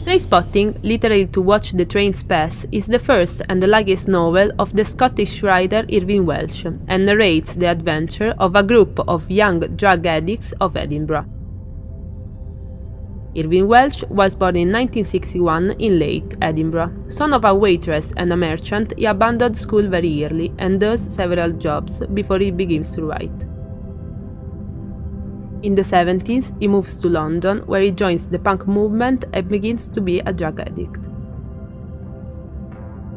Trainspotting, literally to watch the trains pass, is the first and the latest novel of the Scottish writer Irvine Welsh and narrates the adventure of a group of young drug addicts of Edinburgh. Irvine Welsh was born in 1961 in Leith, Edinburgh. Son of a waitress and a merchant, he abandoned school very early and does several jobs before he begins to write. In the 70s, he moves to London, where he joins the punk movement and begins to be a drug addict.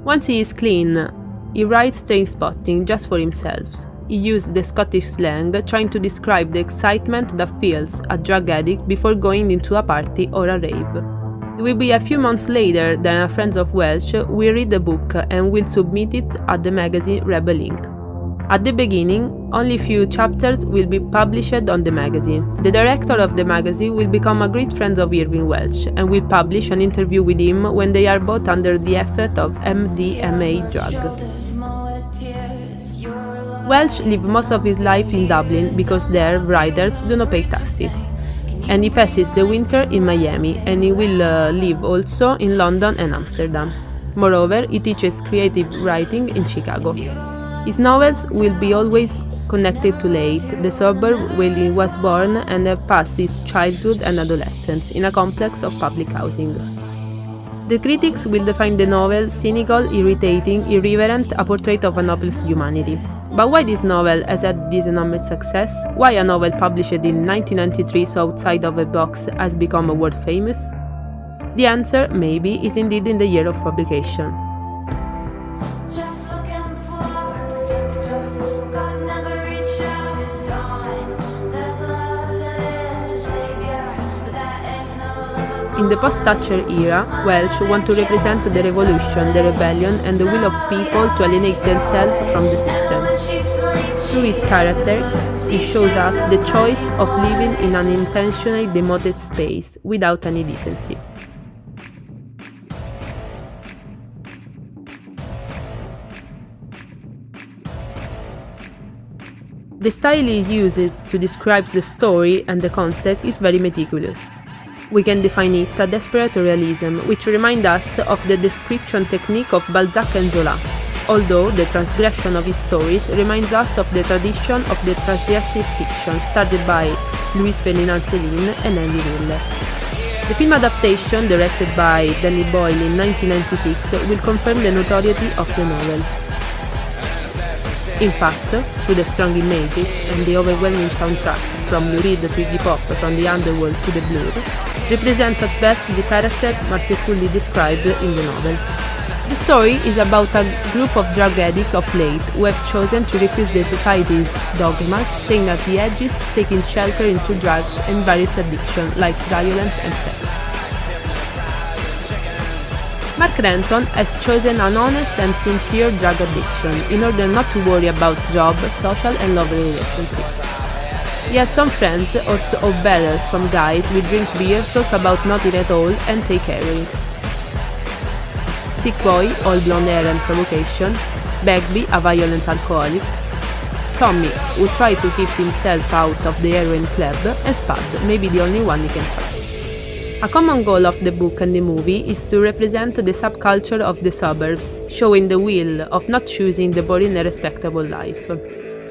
Once he is clean, he writes Trainspotting just for himself. He uses the Scottish slang, trying to describe the excitement that feels a drug addict before going into a party or a rave. It will be a few months later that a friend of Welsh will read the book and will submit it at the magazine Rebel Inc. At the beginning, only few chapters will be published on the magazine. The director of the magazine will become a great friend of Irvine Welsh and will publish an interview with him when they are both under the effect of MDMA drug. Welsh lived most of his life in Dublin because there writers do not pay taxes. And he passes the winter in Miami, and he will live also in London and Amsterdam. Moreover, he teaches creative writing in Chicago. His novels will be always connected to Leith, the suburb where he was born and passed his childhood and adolescence in a complex of public housing. The critics will define the novel cynical, irritating, irreverent, a portrait of a hopeless humanity. But why this novel has had this enormous success? Why a novel published in 1993 so outside of a box has become world famous? The answer, maybe, is indeed in the year of publication. In the post-Thatcher era, Welsh want to represent the revolution, the rebellion, and the will of people to alienate themselves from the system. Through his characters, he shows us the choice of living in an intentionally demoted space without any decency. The style he uses to describe the story and the concept is very meticulous. We can define it a desperate realism, which reminds us of the description technique of Balzac and Zola, although the transgression of his stories reminds us of the tradition of the transgressive fiction started by Louis Ferdinand Céline and Andy Miller. The film adaptation, directed by Danny Boyle in 1996, will confirm the notoriety of the novel. In fact, through the strong images and the overwhelming soundtrack, from Lou Reed to Iggy Pop, from the underworld to the blur, represents at best the character masterfully described in the novel. The story is about a group of drug addicts of Leith who have chosen to refuse the society's dogmas, staying at the edges, taking shelter into drugs and various addictions like violence and sex. Mark Renton has chosen an honest and sincere drug addiction in order not to worry about job, social and love relationships. He has some friends, or better, some guys with drink beer, talk about nothing at all and take heroin. Sick Boy, all blonde hair and provocation, Bagby, a violent alcoholic, Tommy, who tried to keep himself out of the heroin club, and Spud, maybe the only one he can trust. A common goal of the book and the movie is to represent the subculture of the suburbs, showing the will of not choosing the boring and respectable life.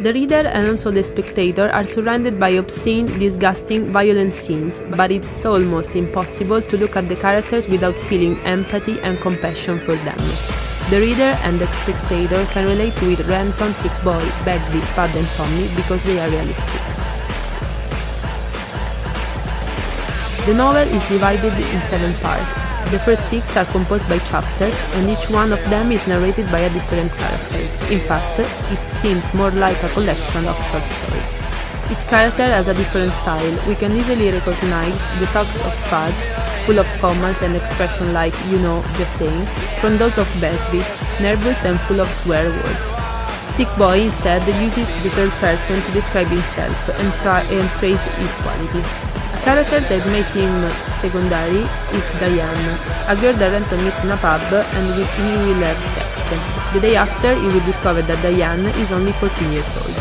The reader and also the spectator are surrounded by obscene, disgusting, violent scenes, but it's almost impossible to look at the characters without feeling empathy and compassion for them. The reader and the spectator can relate with Renton, Sick Boy, Bagby, Spud and Tommy because they are realistic. The novel is divided in 7 parts. The first 6 are composed by chapters, and each one of them is narrated by a different character. In fact, it seems more like a collection of short stories. Each character has a different style. We can easily recognize the talks of Spud, full of commas and expressions like, you know, just saying, from those of Bagby, nervous and full of swear words. Sick Boy instead uses the third person to describe himself and praise his quality. A character that may seem secondary is Diane, a girl that Renton meets in a pub and which he will have sex. The day after, he will discover that Diane is only 14 years old.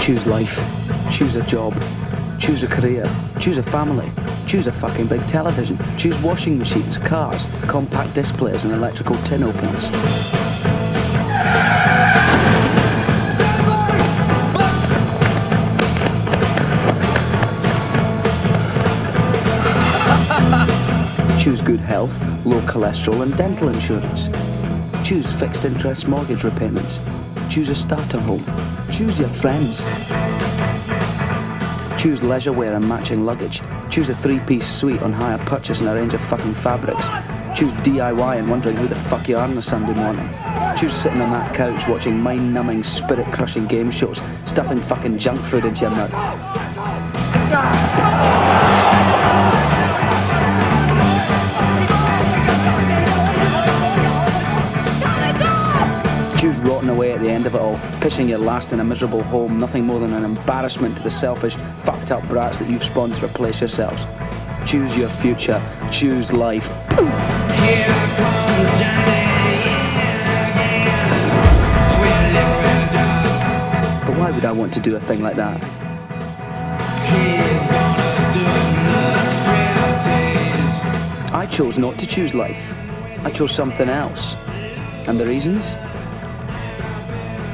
Choose life, choose a job, choose Choose a career. Choose a family. Choose a fucking big television. Choose washing machines, cars, compact disc players and electrical tin openers. Choose good health, low cholesterol and dental insurance. Choose fixed interest mortgage repayments. Choose a starter home. Choose your friends. Choose leisure wear and matching luggage. Choose a 3-piece suite on hire purchase and a range of fucking fabrics. Choose DIY and wondering who the fuck you are on a Sunday morning. Choose sitting on that couch watching mind-numbing, spirit-crushing game shows, stuffing fucking junk food into your mouth. Choose rotting away at the end of it all, pissing your last in a miserable home, nothing more than an embarrassment to the selfish, fucked up brats that you've spawned to replace yourselves. Choose your future. Choose life. Here comes Johnny again. But why would I want to do a thing like that? I chose not to choose life. I chose something else. And the reasons?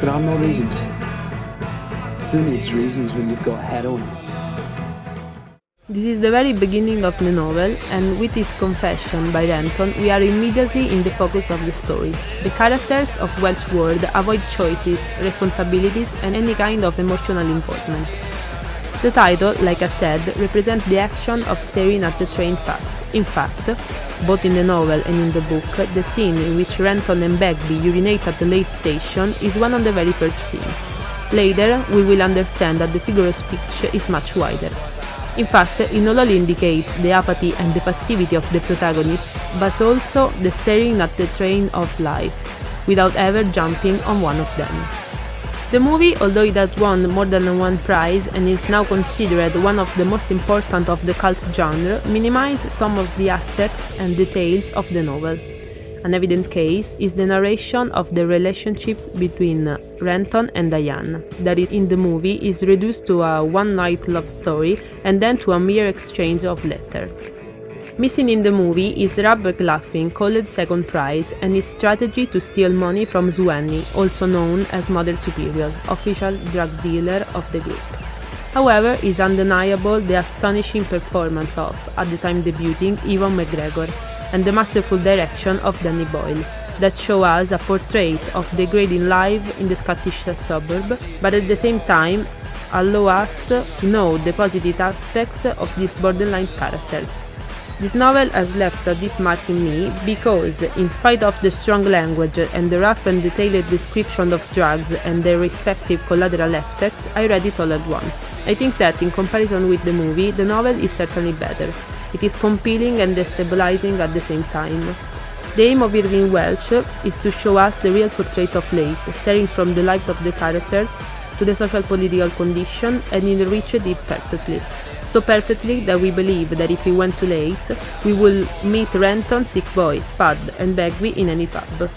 There are no reasons. Who needs reasons when you've got heroin? This is the very beginning of the novel, and with its confession by Renton, we are immediately in the focus of the story. The characters of Welsh World avoid choices, responsibilities, and any kind of emotional involvement. The title, like I said, represents the action of staring at the train pass. In fact, both in the novel and in the book, the scene in which Renton and Begbie urinate at the late station is one of the very first scenes. Later, we will understand that the figure of speech is much wider. In fact, it not only indicates the apathy and the passivity of the protagonist, but also the staring at the train of life, without ever jumping on one of them. The movie, although it has won more than one prize and is now considered one of the most important of the cult genre, minimizes some of the aspects and details of the novel. An evident case is the narration of the relationships between Renton and Diane, that in the movie is reduced to a one-night love story and then to a mere exchange of letters. Missing in the movie is Rab McLaughlin, called Second Prize, and his strategy to steal money from Zwenny, also known as Mother Superior, official drug dealer of the group. However, is undeniable the astonishing performance of, at the time debuting, Ewan McGregor, and the masterful direction of Danny Boyle, that show us a portrait of degrading life in the Scottish suburb, but at the same time allow us to know the positive aspects of these borderline characters. This novel has left a deep mark in me because, in spite of the strong language and the rough and detailed description of drugs and their respective collateral effects, I read it all at once. I think that, in comparison with the movie, the novel is certainly better. It is compelling and destabilizing at the same time. The aim of Irving Welsh is to show us the real portrait of Lake, starting from the lives of the characters to the social political condition, and enriched it perfectly. So perfectly that we believe that if we went too late, we will meet Renton, Sick Boy, Spud and Begbie in any pub.